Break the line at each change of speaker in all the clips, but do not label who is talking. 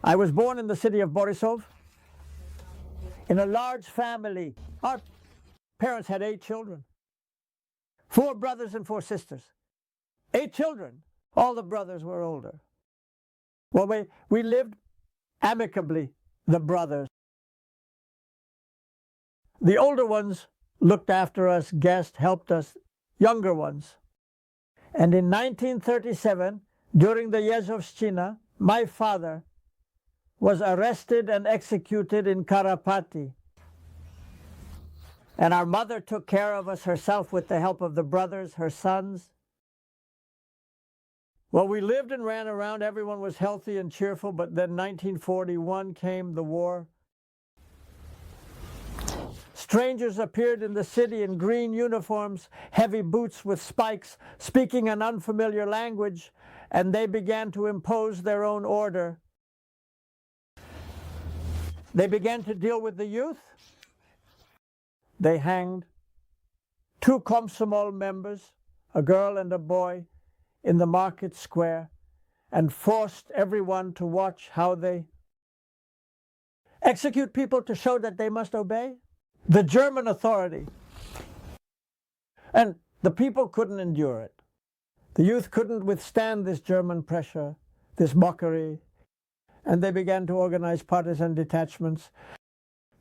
I was born in the city of Borisov in a large family. Our parents had 8 children, 4 brothers and 4 sisters. 8 children. All the brothers were older. Well, we lived amicably, the brothers. The older ones looked after us, guessed, helped us, younger ones. And in 1937, during the Yezhovshchina, my father was arrested and executed in Karapati. And our mother took care of us herself with the help of the brothers, her sons. Well, we lived and ran around. Everyone was healthy and cheerful, but then 1941 came, the war. Strangers appeared in the city in green uniforms, heavy boots with spikes, speaking an unfamiliar language, and they began to impose their own order. They began to deal with the youth. They hanged 2 Komsomol members, a girl and a boy, in the market square, and forced everyone to watch how they execute people to show that they must obey the German authority. And the people couldn't endure it. The youth couldn't withstand this German pressure, this mockery, and they began to organize partisan detachments,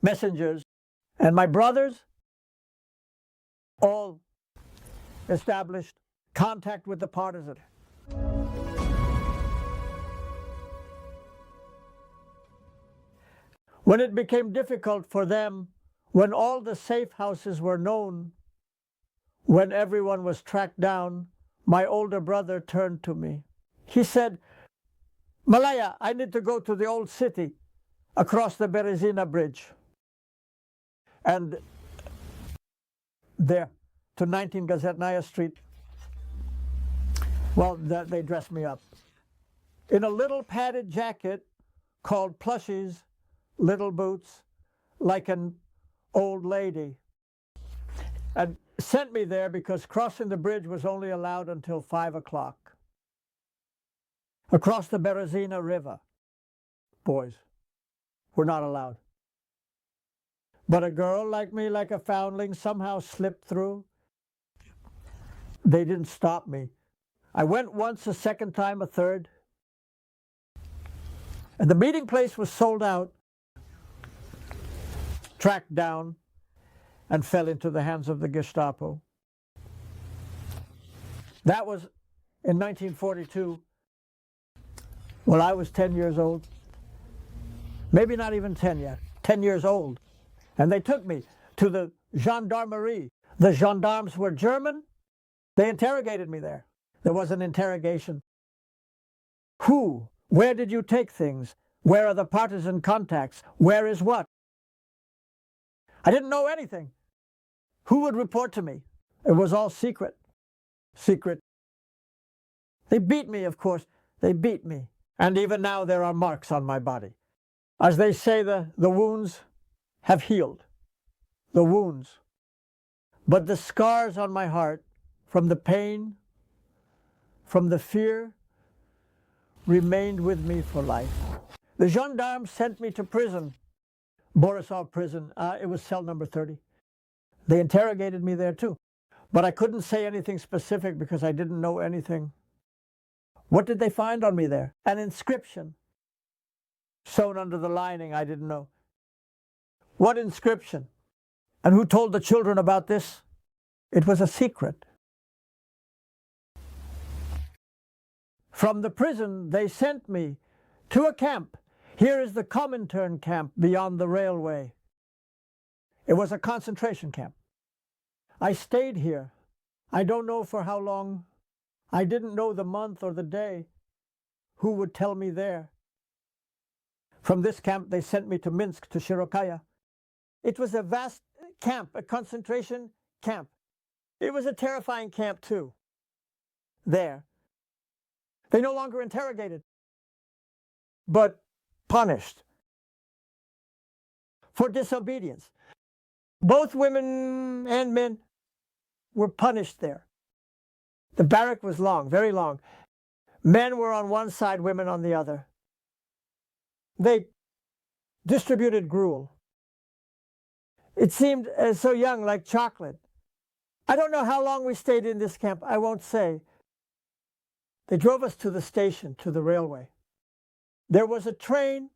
messengers, and my brothers all established contact with the partisan. When it became difficult for them, when all the safe houses were known, when everyone was tracked down, my older brother turned to me. He said, "Malaya, I need to go to the old city across the Berezina Bridge." And there, to 19 Gazetnaya Street. Well, they dressed me up in a little padded jacket called plushies, little boots, like an old lady, and sent me there because crossing the bridge was only allowed until 5 o'clock. Across the Berezina River, boys were not allowed. But a girl like me, like a foundling, somehow slipped through. They didn't stop me. I went once, a second time, a third. And the meeting place was sold out, tracked down, and fell into the hands of the Gestapo. That was in 1942. Well, I was 10 years old. Maybe not even 10 yet. 10 years old. And they took me to the gendarmerie. The gendarmes were German. They interrogated me there. There was an interrogation. Who? Where did you take things? Where are the partisan contacts? Where is what? I didn't know anything. Who would report to me? It was all secret. Secret. They beat me, of course. They beat me. And even now there are marks on my body. As they say, the wounds have healed. The wounds. But the scars on my heart from the pain, from the fear, remained with me for life. The gendarmes sent me to prison, Borisov prison. It was cell number 30. They interrogated me there too. But I couldn't say anything specific because I didn't know anything. What did they find on me there? An inscription sewn under the lining. I didn't know. What inscription? And who told the children about this? It was a secret. From the prison, they sent me to a camp. Here is the Comintern camp beyond the railway. It was a concentration camp. I stayed here. I don't know for how long. I didn't know the month or the day. Who would tell me there? From this camp, they sent me to Minsk, to Shirokaya. It was a vast camp, a concentration camp. It was a terrifying camp too. There. They no longer interrogated, but punished for disobedience. Both women and men were punished there. The barrack was long, very long. Men were on one side, women on the other. They distributed gruel. It seemed so young, like chocolate. I don't know how long we stayed in this camp. I won't say. They drove us to the station, to the railway. There was a train,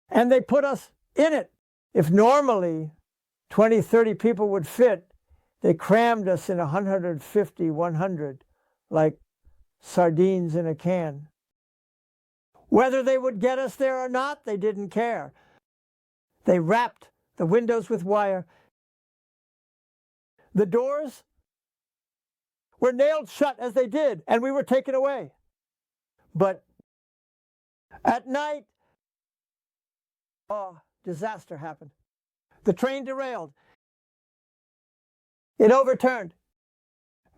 and they put us in it. If normally 20, 30 people would fit, they crammed us in 150, 100, like sardines in a can. Whether they would get us there or not, they didn't care. They wrapped the windows with wire. The doors were nailed shut as they did, and we were taken away. But at night, disaster happened. The train derailed. It overturned.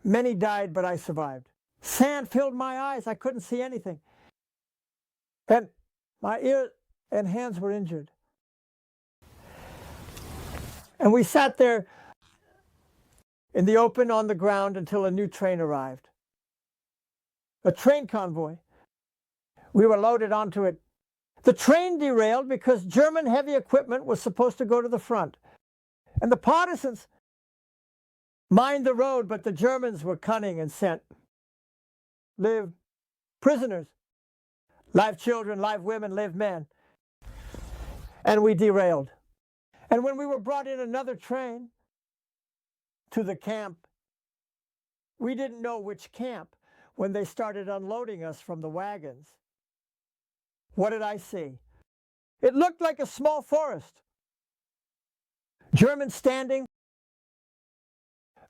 Many died, but I survived. Sand filled my eyes. I couldn't see anything. And my ears and hands were injured. And we sat there in the open on the ground until a new train arrived. A train convoy. We were loaded onto it. The train derailed because German heavy equipment was supposed to go to the front. And the partisans mined the road, but the Germans were cunning and sent live prisoners, live children, live women, live men. And we derailed. And when we were brought in another train to the camp, we didn't know which camp when they started unloading us from the wagons. What did I see? It looked like a small forest. Germans standing,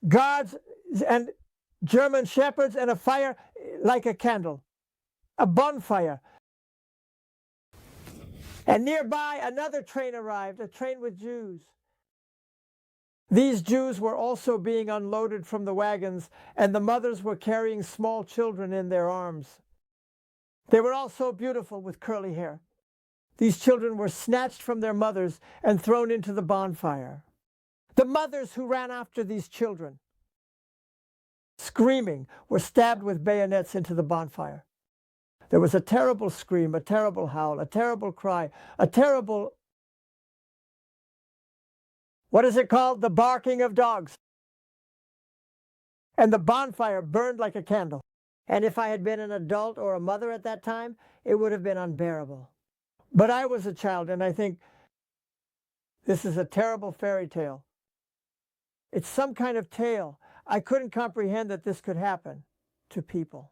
guards and German shepherds, and a fire like a candle, a bonfire. And nearby another train arrived, a train with Jews. These Jews were also being unloaded from the wagons, and the mothers were carrying small children in their arms. They were all so beautiful with curly hair. These children were snatched from their mothers and thrown into the bonfire. The mothers who ran after these children, screaming, were stabbed with bayonets into the bonfire. There was a terrible scream, a terrible howl, a terrible cry, a terrible, what is it called? The barking of dogs. And the bonfire burned like a candle. And if I had been an adult or a mother at that time, it would have been unbearable. But I was a child, and I think this is a terrible fairy tale. It's some kind of tale. I couldn't comprehend that this could happen to people.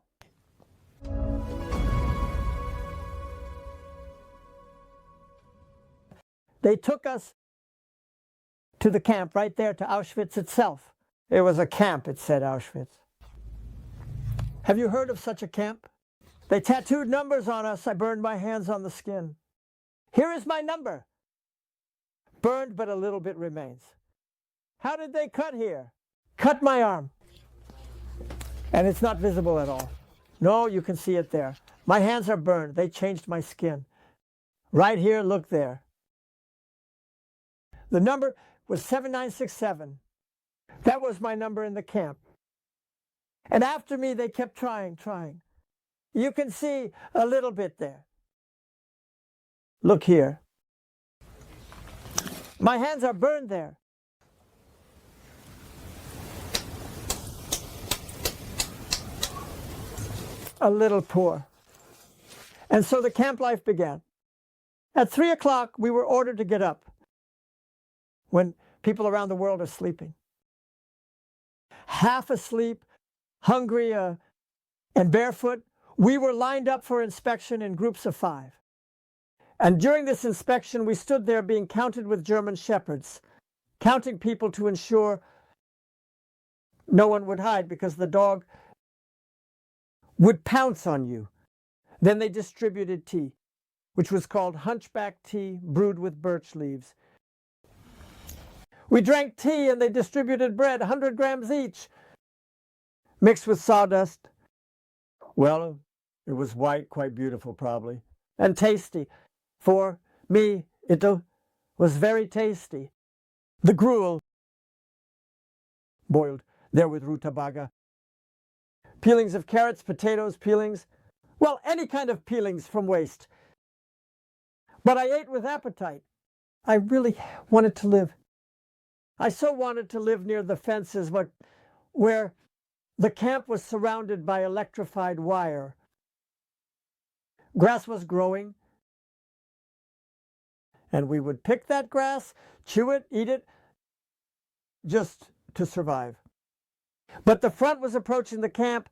They took us to the camp right there, to Auschwitz itself. It was a camp, it said Auschwitz. Have you heard of such a camp? They tattooed numbers on us. I burned my hands on the skin. Here is my number. Burned, but a little bit remains. How did they cut here? Cut my arm. And it's not visible at all. No, you can see it there. My hands are burned. They changed my skin. Right here, look there. The number was 7967. That was my number in the camp. And after me, they kept trying. You can see a little bit there. Look here. My hands are burned there. A little poor. And so the camp life began. At 3 o'clock, we were ordered to get up when people around the world are sleeping. Half asleep, hungry, and barefoot, we were lined up for inspection in groups of 5. And during this inspection, we stood there being counted with German shepherds, counting people to ensure no one would hide, because the dog would pounce on you. Then they distributed tea, which was called hunchback tea brewed with birch leaves. We drank tea, and they distributed bread, 100 grams each, mixed with sawdust. Well, it was white, quite beautiful probably, and tasty. For me, it was very tasty. The gruel, boiled there with rutabaga. Peelings of carrots, potatoes, peelings. Well, any kind of peelings from waste. But I ate with appetite. I really wanted to live. I so wanted to live near the fences, but where the camp was surrounded by electrified wire. Grass was growing, and we would pick that grass, chew it, eat it, just to survive. But the front was approaching the camp.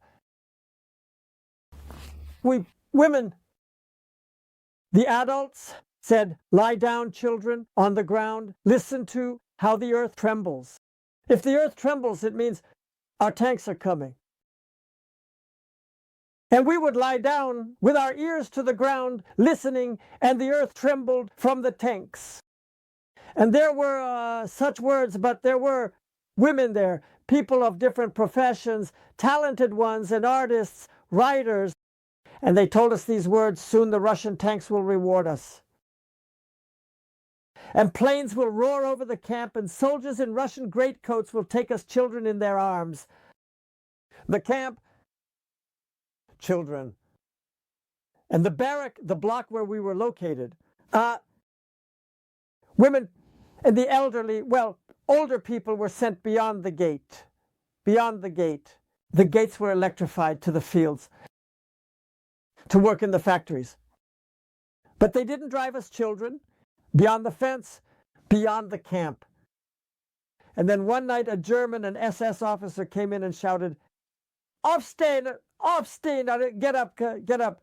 We women, the adults said, "Lie down, children, on the ground. Listen to how the earth trembles." If the earth trembles, it means our tanks are coming. And we would lie down with our ears to the ground, listening, and the earth trembled from the tanks. And there were such words, but there were women there, people of different professions, talented ones, and artists, writers. And they told us these words: soon the Russian tanks will reward us. And planes will roar over the camp, and soldiers in Russian greatcoats will take us children in their arms. The camp, children. And the barrack, the block where we were located, women and the elderly, well, older people were sent beyond the gate. Beyond the gate. The gates were electrified to the fields to work in the factories. But they didn't drive us children beyond the fence, beyond the camp. And then one night a German, an SS officer, came in and shouted, "Aufstehen, aufstehen, get up, get up."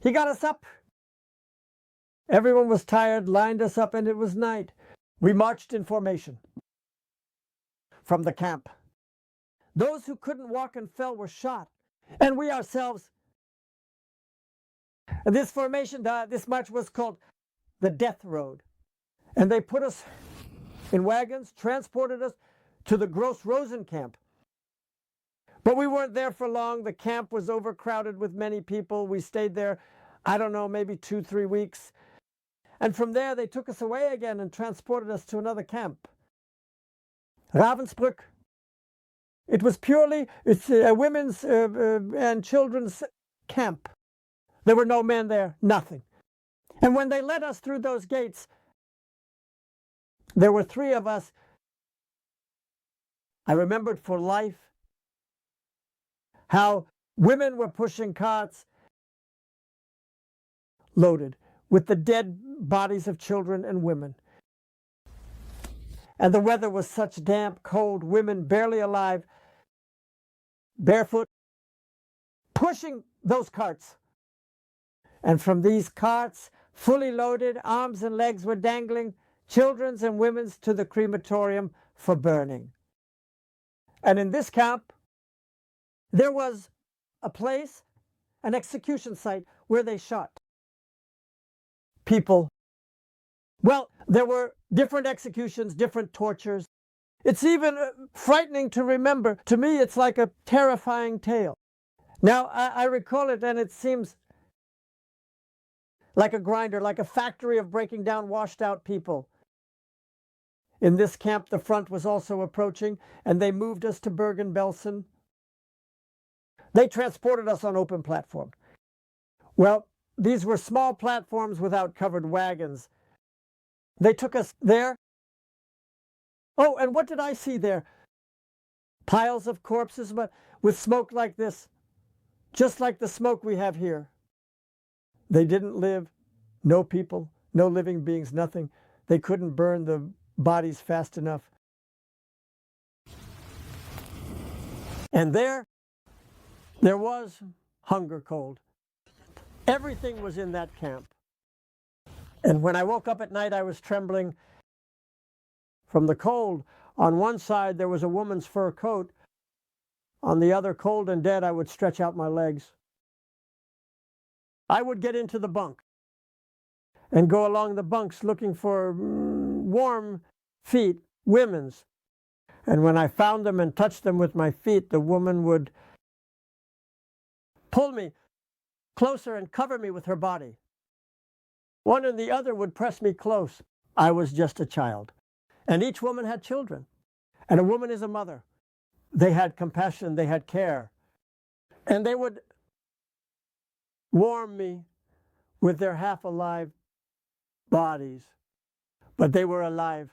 He got us up. Everyone was tired, lined us up, and it was night. We marched in formation from the camp. Those who couldn't walk and fell were shot, and we ourselves. This formation, this march was called the Death Road. And they put us in wagons, transported us to the Gross Rosen camp. But we weren't there for long. The camp was overcrowded with many people. We stayed there, I don't know, maybe 2-3 weeks. And from there, they took us away again and transported us to another camp. Ravensbrück. It was purely a women's and children's camp. There were no men there, nothing. And when they led us through those gates, there were 3 of us. I remembered for life how women were pushing carts loaded with the dead bodies of children and women. And the weather was such damp, cold, women barely alive, barefoot, pushing those carts. And from these carts, fully loaded, arms and legs were dangling, children's and women's, to the crematorium for burning. And in this camp, there was a place, an execution site, where they shot people. Well, there were different executions, different tortures. It's even frightening to remember. To me, it's like a terrifying tale. Now, I recall it, and it seems like a grinder, like a factory of breaking down washed out people. In this camp, the front was also approaching, and they moved us to Bergen-Belsen. They transported us on open platform. Well, these were small platforms without covered wagons. They took us there. Oh, and what did I see there? Piles of corpses, but with smoke like this, just like the smoke we have here. They didn't live, no people, no living beings, nothing. They couldn't burn the bodies fast enough. And there was hunger cold. Everything was in that camp. And when I woke up at night, I was trembling from the cold. On one side, there was a woman's fur coat. On the other, cold and dead, I would stretch out my legs. I would get into the bunk and go along the bunks looking for warm feet, women's. And when I found them and touched them with my feet, the woman would pull me closer and cover me with her body. One and the other would press me close. I was just a child. And each woman had children. And a woman is a mother. They had compassion, they had care. And they would warm me with their half-alive bodies, but they were alive,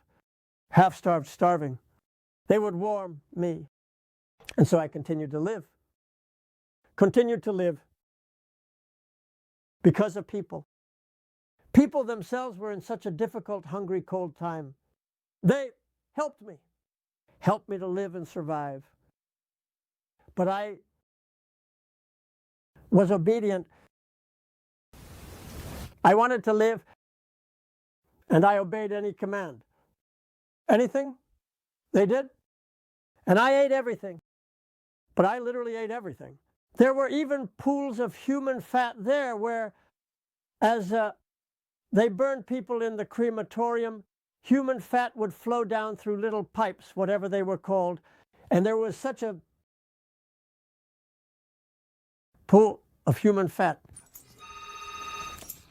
half-starved, starving. They would warm me. And so I continued to live. Continued to live because of people. People themselves were in such a difficult, hungry, cold time. They helped me to live and survive. But I was obedient. I wanted to live, and I obeyed any command. Anything they did, and I ate everything. But I literally ate everything. There were even pools of human fat there where, as they burned people in the crematorium, human fat would flow down through little pipes, whatever they were called, and there was such a pool of human fat.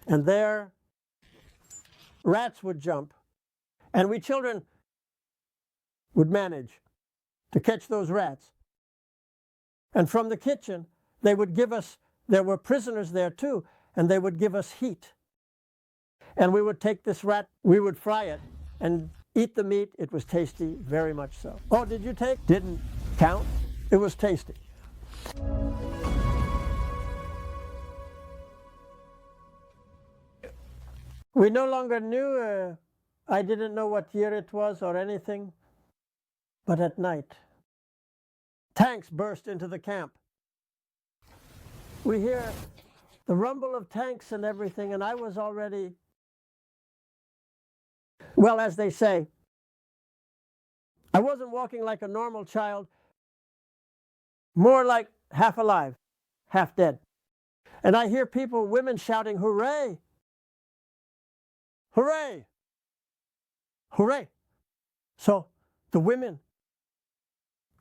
And there, rats would jump, and we children would manage to catch those rats. And from the kitchen, they would give us, there were prisoners there too, and they would give us heat. And we would take this rat, we would fry it and eat the meat. It was tasty, very much so. Oh, did you take? Didn't count. It was tasty. We no longer knew, I didn't know what year it was or anything, but at night, tanks burst into the camp. We hear the rumble of tanks and everything, and I was already, well, as they say, I wasn't walking like a normal child, more like half alive, half dead. And I hear people, women shouting, "Hooray! Hooray! Hooray!" So the women,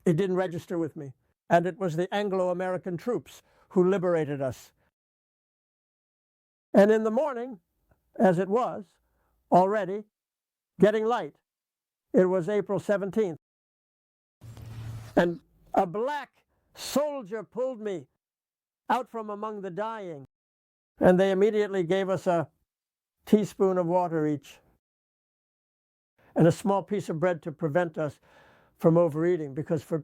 it didn't register with me. And it was the Anglo-American troops who liberated us. And in the morning, as it was, already getting light, it was April 17th. And a black soldier pulled me out from among the dying. And they immediately gave us a teaspoon of water each and a small piece of bread to prevent us from overeating, because for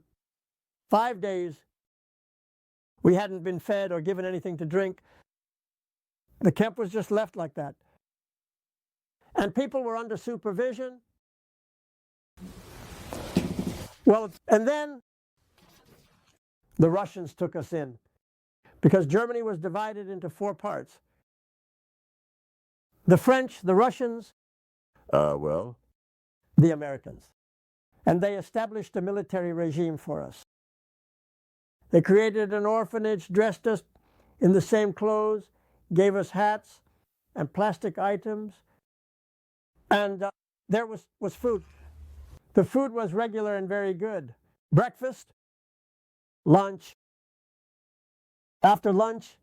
5 days we hadn't been fed or given anything to drink. The camp was just left like that. And people were under supervision. Well, and then the Russians took us in, because Germany was divided into 4 parts. The French, the Russians, the Americans. And they established a military regime for us. They created an orphanage, dressed us in the same clothes, gave us hats and plastic items, and there was food. The food was regular and very good. Breakfast, lunch, after lunch,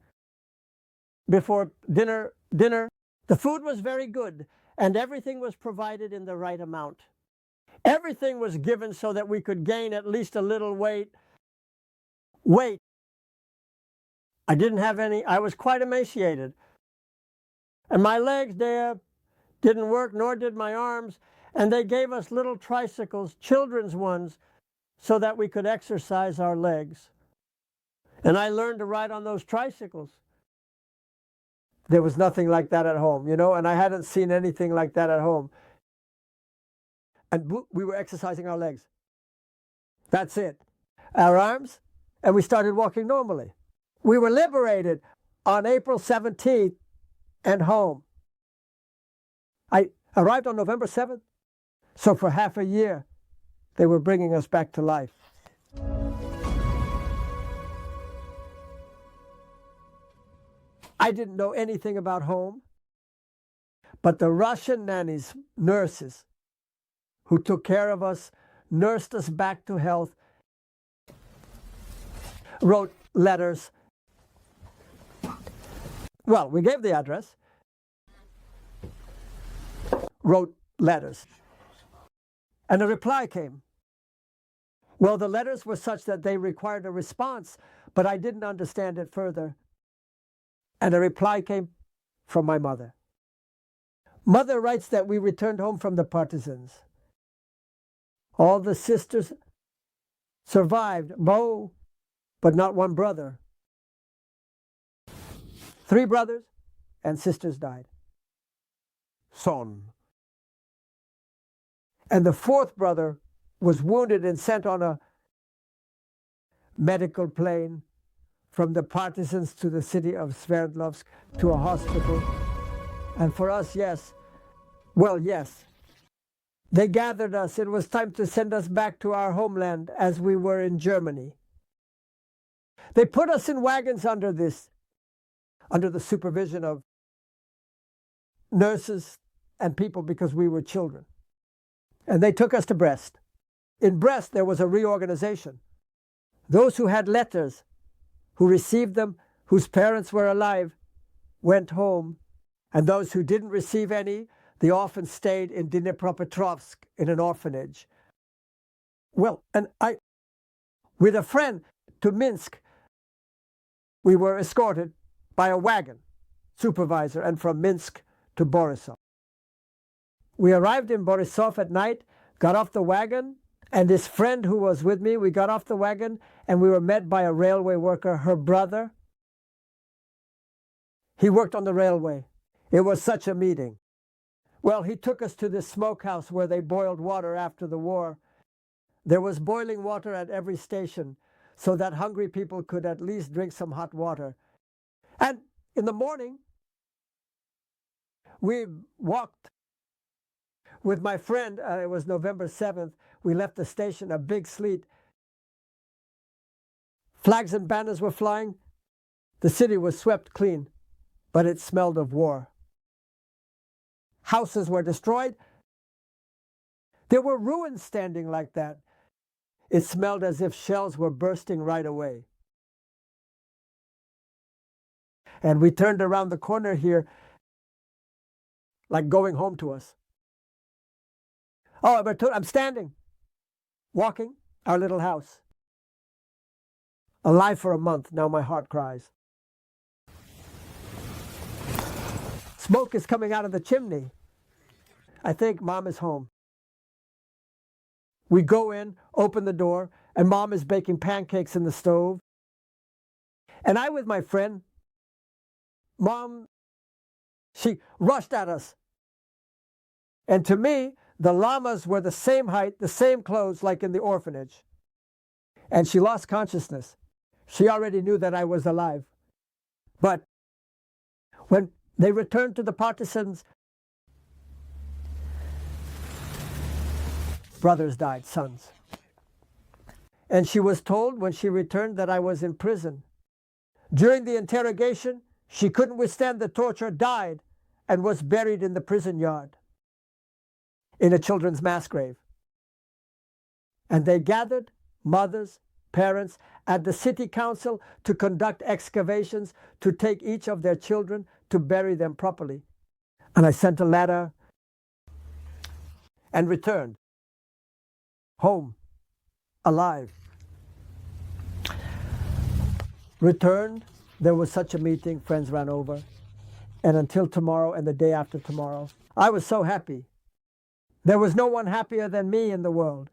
before dinner. The food was very good, and everything was provided in the right amount. Everything was given so that we could gain at least a little weight. I didn't have any. I was quite emaciated. And my legs there didn't work, nor did my arms. And they gave us little tricycles, children's ones, so that we could exercise our legs. And I learned to ride on those tricycles. There was nothing like that at home, you know, and I hadn't seen anything like that at home. And we were exercising our legs. That's it. Our arms, and we started walking normally. We were liberated on April 17th and home. I arrived on November 7th, so for half a year, they were bringing us back to life. I didn't know anything about home, but the Russian nannies, nurses, who took care of us, nursed us back to health, wrote letters. Well, we gave the address, wrote letters, and a reply came. Well, the letters were such that they required a response, but I didn't understand it further. And a reply came from my mother. Mother writes that we returned home from the partisans. All the sisters survived, but not one brother. 3 brothers and sisters died. Son. And the 4th brother was wounded and sent on a medical plane from the partisans to the city of Sverdlovsk to a hospital. And for us, yes. They gathered us. It was time to send us back to our homeland as we were in Germany. They put us in wagons under the supervision of nurses and people because we were children. And they took us to Brest. In Brest, there was a reorganization. Those who had letters, who received them, whose parents were alive, went home. And those who didn't receive any, the orphans stayed in Dnipropetrovsk in an orphanage. Well, and with a friend to Minsk, we were escorted by a wagon supervisor, and from Minsk to Borisov. We arrived in Borisov at night, got off the wagon, and this friend who was with me, we got off the wagon, and we were met by a railway worker, her brother. He worked on the railway. It was such a meeting. Well, he took us to this smokehouse where they boiled water after the war. There was boiling water at every station so that hungry people could at least drink some hot water. And in the morning, we walked with my friend. It was November 7th. We left the station, a big sleet. Flags and banners were flying. The city was swept clean, but it smelled of war. Houses were destroyed. There were ruins standing like that. It smelled as if shells were bursting right away. And we turned around the corner here, like going home to us. Oh, I'm standing, walking our little house. Alive for a month, now my heart cries. Smoke is coming out of the chimney. I think Mom is home. We go in, open the door, and Mom is baking pancakes in the stove. And I with my friend, Mom, she rushed at us. And to me, the llamas were the same height, the same clothes like in the orphanage. And she lost consciousness. She already knew that I was alive. But when they returned to the partisans, brothers died, sons. And she was told when she returned that I was in prison. During the interrogation, she couldn't withstand the torture, died, and was buried in the prison yard in a children's mass grave. And they gathered, mothers, parents, at the city council to conduct excavations, to take each of their children to bury them properly. And I sent a letter and returned home, alive. Returned, there was such a meeting, friends ran over. And until tomorrow and the day after tomorrow, I was so happy. There was no one happier than me in the world.